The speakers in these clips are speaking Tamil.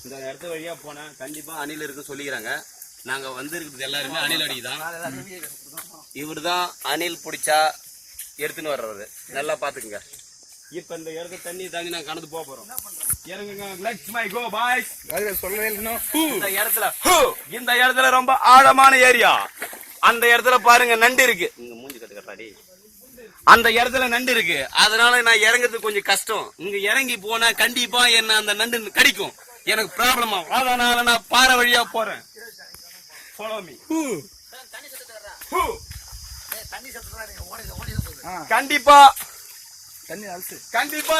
இந்த இடத்து வழியா போனா கண்டிப்பா அணில் இருக்கு சொல்லிக்கிறாங்க. நாங்க இருக்கிறது எல்லாருமே அணில் அடி தான். இவர் தான் அணில் பிடிச்சா எடுத்துன்னு வர்றவர். நல்லா பாத்துக்குங்க. இப்ப இந்த இடத்துல தண்ணி தாண்டி நாங்க கடந்து போறோம். இறங்குங்க. Let's my go boys. சொல்லவே இல்லை. இந்த இடத்துல ரொம்ப ஆழமான ஏரியா. அந்த இடத்துல பாருங்க நண்டு இருக்கு. இங்க மூஞ்சி கட்டுக்கட்டாடி. அந்த இடத்துல நண்டு இருக்கு. அதனால நான் இறங்குறது கொஞ்சம் கஷ்டம். இங்க இறங்கி போனா கண்டிப்பா என்ன அந்த நண்டு கடிக்கும். எனக்கு ப்ராப்ளம் ஆகும். அதனால நான் பாறை வழியா போறேன். Follow me. கண்டிப்பா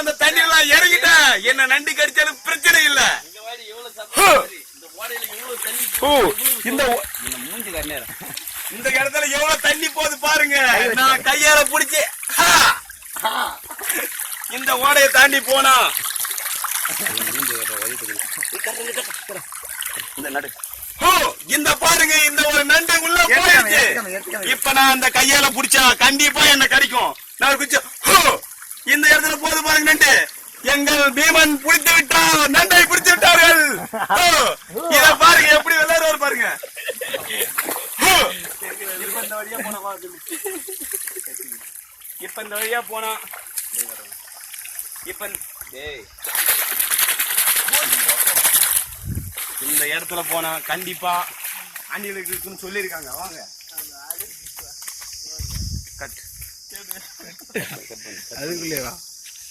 அந்த தண்ணி எல்லாம் இறங்கிட்டேன். என்ன நண்டு கடிச்சாலும் பிரச்சனை இல்ல. இந்த இடத்துல எவ்வளவு தண்ணி போகுது பாருங்க. நான் கையால புடிச்சு இந்த ஓடையை தாண்டி போனா இந்த பாருங்க இந்த ஒரு நண்டு உள்ள போயிடுச்சு. இப்ப நான் அந்த கையால புடிச்சா கண்டிப்பா என்ன கடிக்கும். நான் குச்சி இந்த இடத்துல போது பாருங்க நண்டு. எங்கள் பீமன் பிடித்து விட்டார். நண்டை பிடித்து விட்டார்கள். இத பாருங்க எப்படி விளையாடுவார் பாருங்க. இப்ப இந்த வழியா போனா இப்ப இந்த இடத்துல போனா கண்டிப்பா அணில் இருக்குன்னு சொல்லிருக்காங்க. வாங்க அதுக்குள்ளேவா